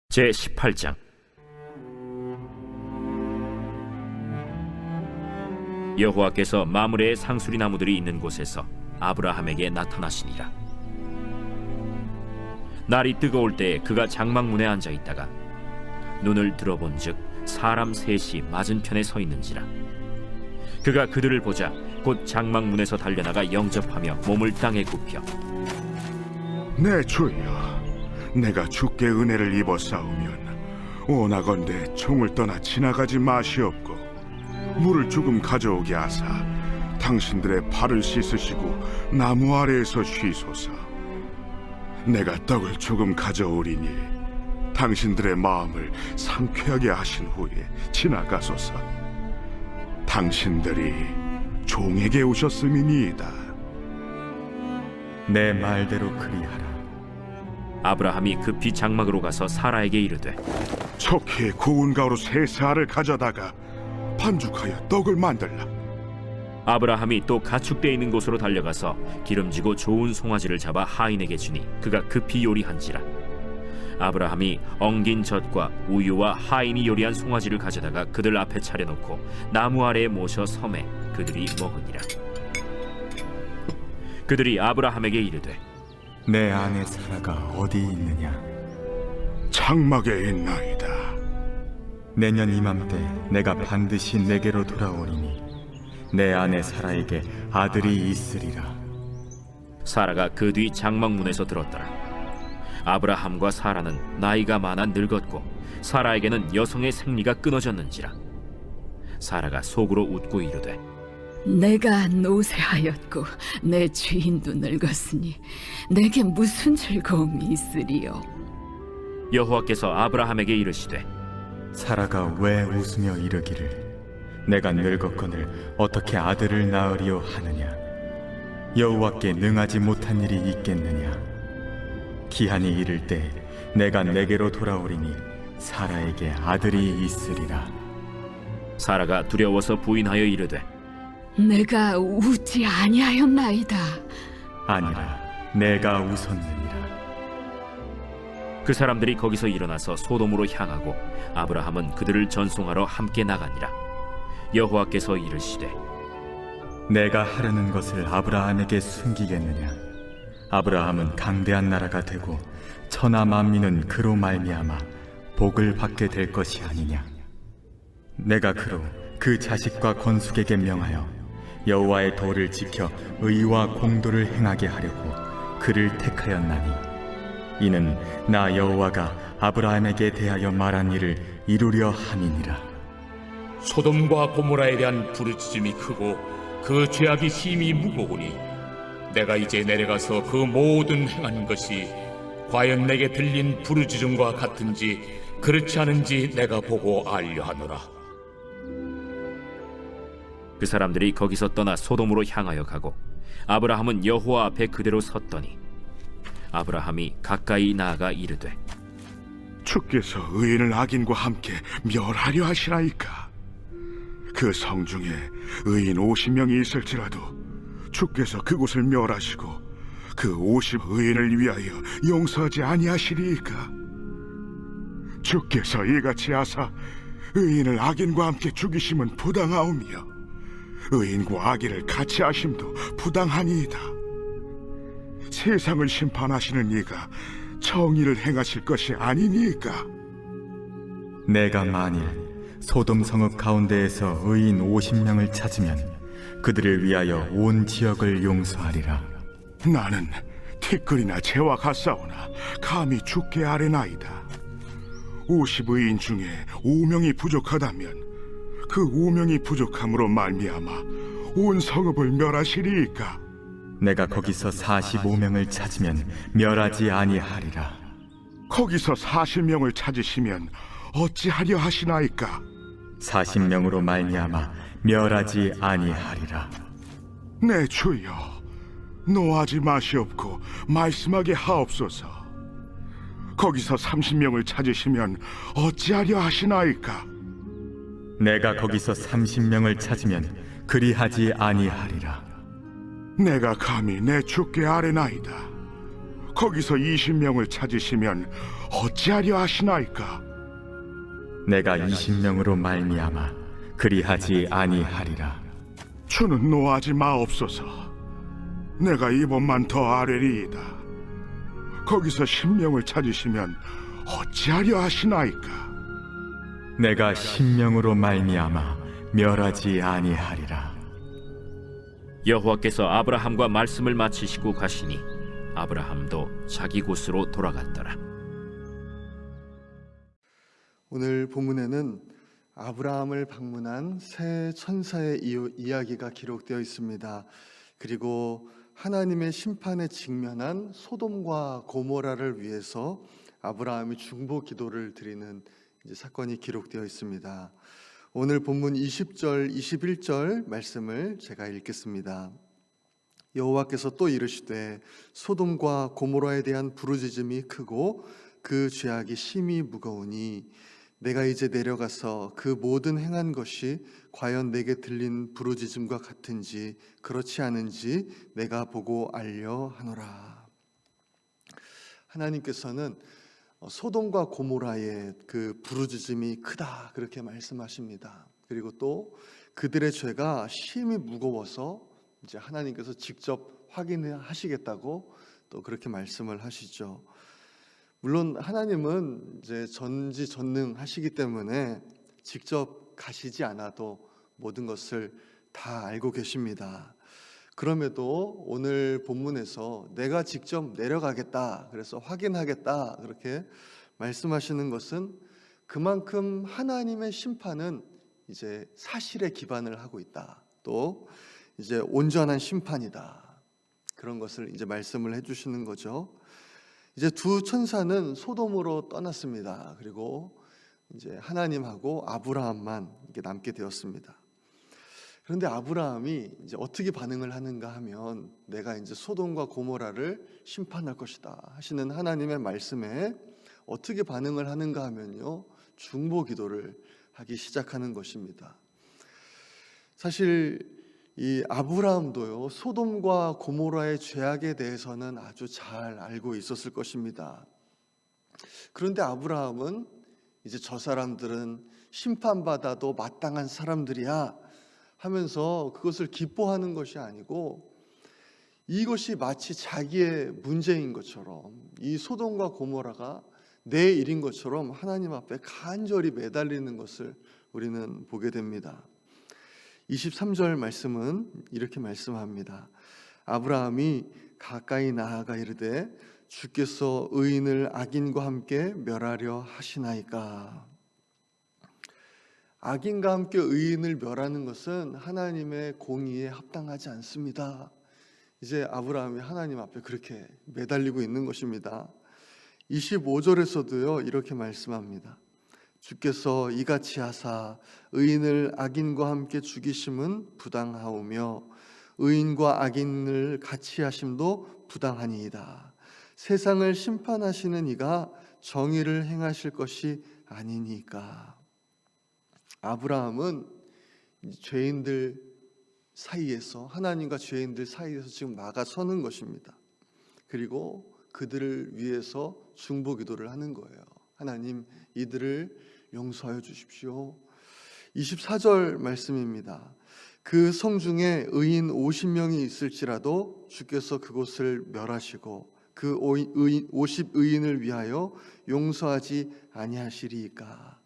제18장. 여호와께서 마므레의 상수리 나무들이 있는 곳에서 아브라함에게 나타나시니라. 날이 뜨거울 때에 그가 장막문에 앉아 있다가 눈을 들어본즉 사람 셋이 맞은편에 서 있는지라. 그가 그들을 보자 곧 장막문에서 달려나가 영접하며 몸을 땅에 굽혀 내 주여, 내가 주께 은혜를 입어 싸우면 원하건대 총을 떠나 지나가지 마시옵고 물을 조금 가져오게 하사 당신들의 발을 씻으시고 나무 아래에서 쉬소서. 내가 떡을 조금 가져오리니 당신들의 마음을 상쾌하게 하신 후에 지나가소서. 당신들이 종에게 오셨음이니이다. 내 말대로 그리하라. 아브라함이 급히 장막으로 가서 사라에게 이르되 척히 고운 가루 세 알을 가져다가 반죽하여 떡을 만들라. 아브라함이 또 가축대 있는 곳으로 달려가서 기름지고 좋은 송아지를 잡아 하인에게 주니 그가 급히 요리한지라. 아브라함이 엉긴 젖과 우유와 하인이 요리한 송아지를 가져다가 그들 앞에 차려놓고 나무 아래에 모셔 섬에 그들이 먹으니라. 그들이 아브라함에게 이르되 내 아내 사라가 어디 있느냐? 장막에 있나이다. 내년 이맘때 내가 반드시 내게로 돌아오리니 내 아내 사라에게 아들이 있으리라. 사라가 그 뒤 장막문에서 들었더라. 아브라함과 사라는 나이가 많아 늙었고 사라에게는 여성의 생리가 끊어졌는지라. 사라가 속으로 웃고 이르되 내가 노쇠하였고 내 주인도 늙었으니 내게 무슨 즐거움이 있으리요. 여호와께서 아브라함에게 이르시되 사라가 왜 웃으며 이르기를 내가 늙었거늘 어떻게 아들을 낳으리요 하느냐? 여호와께 능하지 못한 일이 있겠느냐? 기한이 이를 때 내가 내게로 돌아오리니 사라에게 아들이 있으리라. 사라가 두려워서 부인하여 이르되 내가 웃지 아니하였나이다. 아니라 내가 웃었느니라. 그 사람들이 거기서 일어나서 소돔으로 향하고 아브라함은 그들을 전송하러 함께 나가니라. 여호와께서 이르시되 내가 하려는 것을 아브라함에게 숨기겠느냐? 아브라함은 강대한 나라가 되고 천하 만민은 그로 말미암아 복을 받게 될 것이 아니냐? 내가 그로 그 자식과 건숙에게 명하여 여호와의 도를 지켜 의와 공도를 행하게 하려고 그를 택하였나니 이는 나 여호와가 아브라함에게 대하여 말한 일을 이루려 함이니라. 소돔과 고모라에 대한 부르짖음이 크고 그 죄악이 심히 무거우니 내가 이제 내려가서 그 모든 행한 것이 과연 내게 들린 부르짖음과 같은지 그렇지 않은지 내가 보고 알려 하노라. 그 사람들이 거기서 떠나 소돔으로 향하여 가고 아브라함은 여호와 앞에 그대로 섰더니 아브라함이 가까이 나아가 이르되 주께서 의인을 악인과 함께 멸하려 하시나이까? 그 성중에 의인 50명이 있을지라도 주께서 그곳을 멸하시고 그 50 의인을 위하여 용서하지 아니하시리이까? 주께서 이같이 하사 의인을 악인과 함께 죽이심은 부당하오며 의인과 악인을 같이 하심도 부당하니이다. 세상을 심판하시는 이가 정의를 행하실 것이 아니니까? 내가 만일 소돔 성읍 가운데에서 의인 50명을 찾으면 그들을 위하여 온 지역을 용서하리라. 나는 티끌이나 재와 같사오나 감히 주께 아뢰나이다. 50의인 중에 5명이 부족하다면 그 5명이 부족함으로 말미암아 온 성읍을 멸하시리이까? 내가 거기서 45명을 찾으면 멸하지 아니하리라. 거기서 40명을 찾으시면 어찌하려 하시나이까? 40명으로 말미암아 멸하지 아니하리라. 내 주여, 노하지 마시옵고 말씀하게 하옵소서. 거기서 30명을 찾으시면 어찌하려 하시나이까? 내가 거기서 30명을 찾으면 그리하지 아니하리라. 내가 감히 내 주께 아뢰나이다. 거기서 20명을 찾으시면 어찌하려 하시나이까? 내가 20명으로 말미암아 그리하지 아니하리라. 주는 노하지 마옵소서. 내가 이번만 더 아뢰리이다. 거기서 10명을 찾으시면 어찌하려 하시나이까? 내가 10명으로 말미암아 멸하지 아니하리라. 여호와께서 아브라함과 말씀을 마치시고 가시니 아브라함도 자기 곳으로 돌아갔더라. 오늘 본문에는 아브라함을 방문한 세 천사의 이야기가 기록되어 있습니다. 그리고 하나님의 심판에 직면한 소돔과 고모라를 위해서 아브라함이 중보 기도를 드리는 사건이 기록되어 있습니다. 오늘 본문 20절, 21절 말씀을 제가 읽겠습니다. 여호와께서 또 이르시되 소돔과 고모라에 대한 부르짖음이 크고 그 죄악이 심히 무거우니 내가 이제 내려가서 그 모든 행한 것이 과연 내게 들린 부르짖음과 같은지 그렇지 않은지 내가 보고 알려 하노라. 하나님께서는 소돔과 고모라의 그 부르짖음이 크다 그렇게 말씀하십니다. 그리고 또 그들의 죄가 심히 무거워서 이제 하나님께서 직접 확인하시겠다고 또 그렇게 말씀을 하시죠. 물론 하나님은 이제 전지전능하시기 때문에 직접 가시지 않아도 모든 것을 다 알고 계십니다. 그럼에도 오늘 본문에서 내가 직접 내려가겠다, 그래서 확인하겠다 그렇게 말씀하시는 것은 그만큼 하나님의 심판은 이제 사실에 기반을 하고 있다. 또 이제 온전한 심판이다. 그런 것을 이제 말씀을 해주시는 거죠. 이제 두 천사는 소돔으로 떠났습니다. 그리고 이제 하나님하고 아브라함만 이렇게 남게 되었습니다. 그런데 아브라함이 이제 어떻게 반응을 하는가 하면 내가 이제 소돔과 고모라를 심판할 것이다 하시는 하나님의 말씀에 어떻게 반응을 하는가 하면요, 중보 기도를 하기 시작하는 것입니다. 사실 이 아브라함도요, 소돔과 고모라의 죄악에 대해서는 아주 잘 알고 있었을 것입니다. 그런데 아브라함은 이제 저 사람들은 심판받아도 마땅한 사람들이야 하면서 그것을 기뻐하는 것이 아니고 이것이 마치 자기의 문제인 것처럼, 이 소돔과 고모라가 내 일인 것처럼 하나님 앞에 간절히 매달리는 것을 우리는 보게 됩니다. 23절 말씀은 이렇게 말씀합니다. 아브라함이 가까이 나아가 이르되 주께서 의인을 악인과 함께 멸하려 하시나이까. 악인과 함께 의인을 멸하는 것은 하나님의 공의에 합당하지 않습니다. 이제 아브라함이 하나님 앞에 그렇게 매달리고 있는 것입니다. 25절에서도요 이렇게 말씀합니다. 주께서 이같이 하사 의인을 악인과 함께 죽이심은 부당하오며 의인과 악인을 같이 하심도 부당하니이다. 세상을 심판하시는 이가 정의를 행하실 것이 아니니까. 아브라함은 죄인들 사이에서, 하나님과 죄인들 사이에서 지금 나가서는 것입니다. 그리고 그들을 위해서 중보 기도를 하는 거예요. 하나님, 이들을 용서하여 주십시오. 24절 말씀입니다. 그 성 중에 의인 50명이 있을지라도 주께서 그곳을 멸하시고 그 50의인을 위하여 용서하지 아니하시리이까.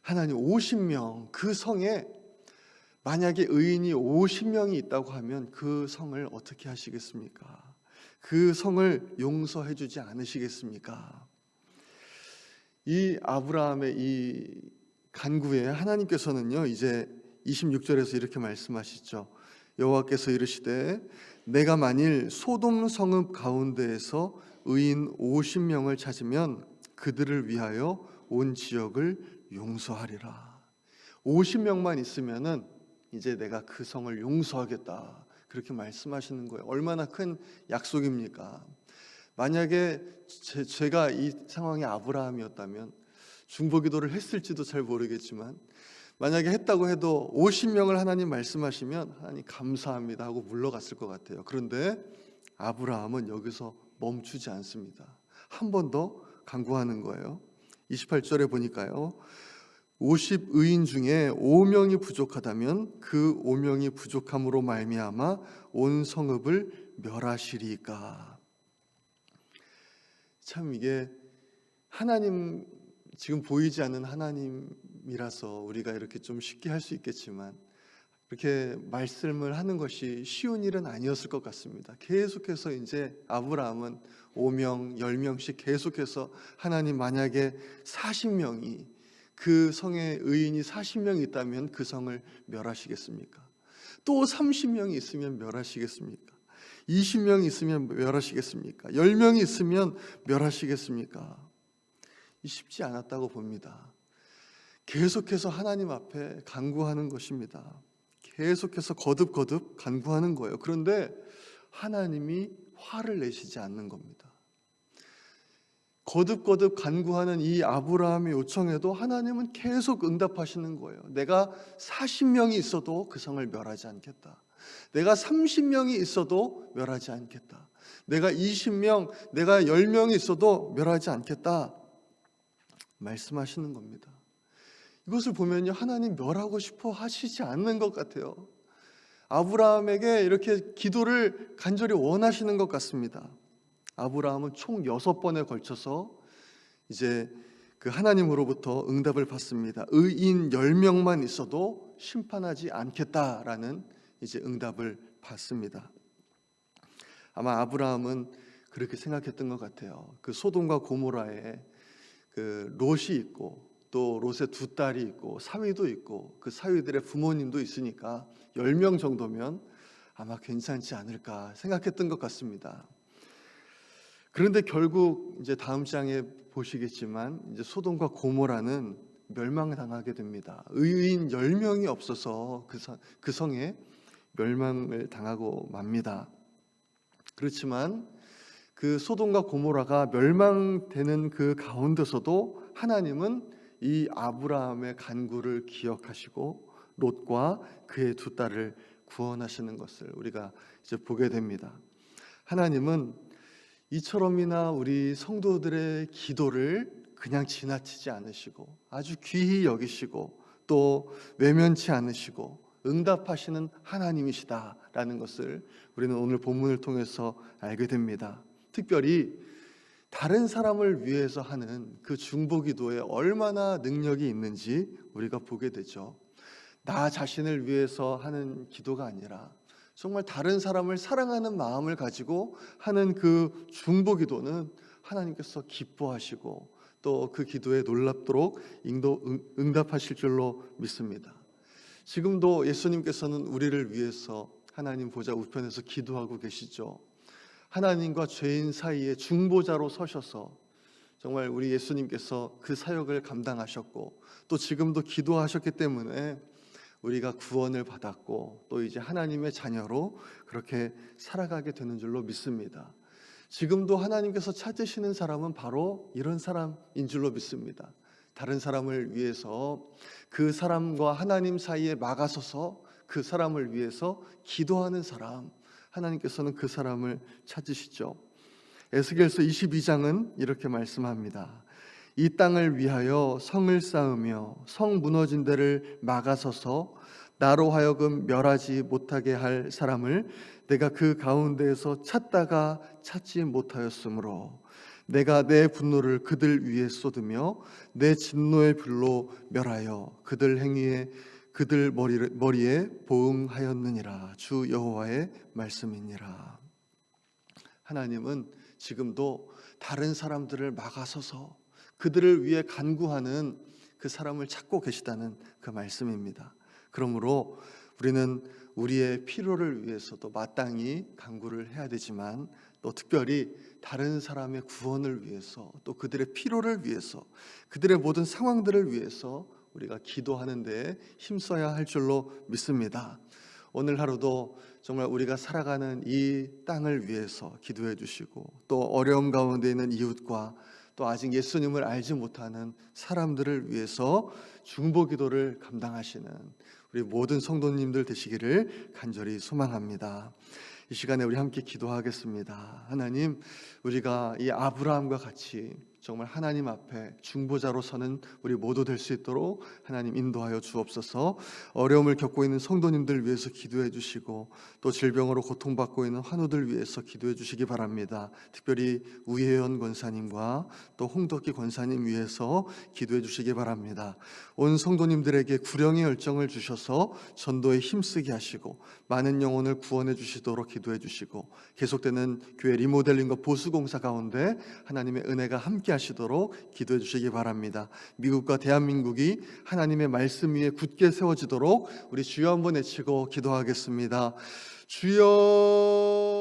하나님, 50명, 그 성에 만약에 의인이 50명이 있다고 하면 그 성을 어떻게 하시겠습니까? 그 성을 용서해 주지 않으시겠습니까? 이 아브라함의 이 간구에 하나님께서는요 이제 26절에서 이렇게 말씀하시죠. 여호와께서 이르시되 내가 만일 소돔 성읍 가운데에서 의인 50명을 찾으면 그들을 위하여 온 지역을 용서하리라. 50명만 있으면은 이제 내가 그 성을 용서하겠다 그렇게 말씀하시는 거예요. 얼마나 큰 약속입니까? 만약에 제가 이 상황의 아브라함이었다면 중보기도를 했을지도 잘 모르겠지만 만약에 했다고 해도 50명을 하나님 말씀하시면 하나님 감사합니다 하고 물러갔을 것 같아요. 그런데 아브라함은 여기서 멈추지 않습니다. 한 번 더 간구하는 거예요. 28절에 보니까요. 50의인 중에 5명이 부족하다면 그 5명이 부족함으로 말미암아 온 성읍을 멸하시리까. 참 이게 하나님, 지금 보이지 않는 하나님이라서 우리가 이렇게 좀 쉽게 할 수 있겠지만 이렇게 말씀을 하는 것이 쉬운 일은 아니었을 것 같습니다. 계속해서 이제 아브라함은 5명, 10명씩 계속해서 하나님, 만약에 40명이 그 성에 의인이 40명이 있다면 그 성을 멸하시겠습니까? 또 30명이 있으면 멸하시겠습니까? 20명이 있으면 멸하시겠습니까? 10명이 있으면 멸하시겠습니까? 쉽지 않았다고 봅니다. 계속해서 하나님 앞에 간구하는 것입니다. 계속해서 거듭거듭 간구하는 거예요. 그런데 하나님이 화를 내시지 않는 겁니다. 거듭거듭 간구하는 이 아브라함의 요청에도 하나님은 계속 응답하시는 거예요. 내가 40명이 있어도 그 성을 멸하지 않겠다. 내가 30명이 있어도 멸하지 않겠다. 내가 20명, 내가 10명이 있어도 멸하지 않겠다. 말씀하시는 겁니다. 이것을 보면요, 하나님 멸하고 싶어 하시지 않는 것 같아요. 아브라함에게 이렇게 기도를 간절히 원하시는 것 같습니다. 아브라함은 총 6번에 걸쳐서 이제 그 하나님으로부터 응답을 받습니다. 의인 10명만 있어도 심판하지 않겠다라는 이제 응답을 받습니다. 아마 아브라함은 그렇게 생각했던 것 같아요. 그 소돔과 고모라에 그 롯이 있고 또 롯의 두 딸이 있고 사위도 있고 그 사위들의 부모님도 있으니까 10명 정도면 아마 괜찮지 않을까 생각했던 것 같습니다. 그런데 결국 이제 다음 장에 보시겠지만 이제 소돔과 고모라는 멸망당하게 됩니다. 의인 10명이 없어서 그 성에 멸망을 당하고 맙니다. 그렇지만 그 소돔과 고모라가 멸망되는 그 가운데서도 하나님은 이 아브라함의 간구를 기억하시고 롯과 그의 두 딸을 구원하시는 것을 우리가 이제 보게 됩니다. 하나님은 이처럼이나 우리 성도들의 기도를 그냥 지나치지 않으시고 아주 귀히 여기시고 또 외면치 않으시고 응답하시는 하나님이시다라는 것을 우리는 오늘 본문을 통해서 알게 됩니다. 특별히 다른 사람을 위해서 하는 그 중보기도에 얼마나 능력이 있는지 우리가 보게 되죠. 나 자신을 위해서 하는 기도가 아니라 정말 다른 사람을 사랑하는 마음을 가지고 하는 그 중보기도는 하나님께서 기뻐하시고 또 그 기도에 놀랍도록 응답하실 줄로 믿습니다. 지금도 예수님께서는 우리를 위해서 하나님 보좌 우편에서 기도하고 계시죠. 하나님과 죄인 사이에 중보자로 서셔서 정말 우리 예수님께서 그 사역을 감당하셨고 또 지금도 기도하셨기 때문에 우리가 구원을 받았고 또 이제 하나님의 자녀로 그렇게 살아가게 되는 줄로 믿습니다. 지금도 하나님께서 찾으시는 사람은 바로 이런 사람인 줄로 믿습니다. 다른 사람을 위해서 그 사람과 하나님 사이에 막아서서 그 사람을 위해서 기도하는 사람, 하나님께서는 그 사람을 찾으시죠. 에스겔서 22장은 이렇게 말씀합니다. 이 땅을 위하여 성을 쌓으며 성 무너진 데를 막아서서 나로 하여금 멸하지 못하게 할 사람을 내가 그 가운데에서 찾다가 찾지 못하였으므로 내가 내 분노를 그들 위에 쏟으며 내 진노의 불로 멸하여 그들 행위에 그들 머리에 보응하였느니라. 주 여호와의 말씀이니라. 하나님은 지금도 다른 사람들을 막아서서 그들을 위해 간구하는 그 사람을 찾고 계시다는 그 말씀입니다. 그러므로 우리는 우리의 필요를 위해서도 마땅히 간구를 해야 되지만 또 특별히 다른 사람의 구원을 위해서 또 그들의 필요를 위해서 그들의 모든 상황들을 위해서 우리가 기도하는 데 힘써야 할 줄로 믿습니다. 오늘 하루도 정말 우리가 살아가는 이 땅을 위해서 기도해 주시고 또 어려움 가운데 있는 이웃과 또 아직 예수님을 알지 못하는 사람들을 위해서 중보기도를 감당하시는 우리 모든 성도님들 되시기를 간절히 소망합니다. 이 시간에 우리 함께 기도하겠습니다. 하나님, 우리가 이 아브라함과 같이 정말 하나님 앞에 중보자로 서는 우리 모두 될 수 있도록 하나님 인도하여 주옵소서. 어려움을 겪고 있는 성도님들 위해서 기도해 주시고 또 질병으로 고통받고 있는 환우들 위해서 기도해 주시기 바랍니다. 특별히 우혜연 권사님과 또 홍덕기 권사님 위해서 기도해 주시기 바랍니다. 온 성도님들에게 구령의 열정을 주셔서 전도에 힘쓰게 하시고 많은 영혼을 구원해 주시도록 기도해 주시고 계속되는 교회 리모델링과 보수공사 가운데 하나님의 은혜가 함께 하시도록 기도해 주시기 바랍니다. 미국과 대한민국이 하나님의 말씀 위에 굳게 세워지도록 우리 주여 한번 외치고 기도하겠습니다. 주여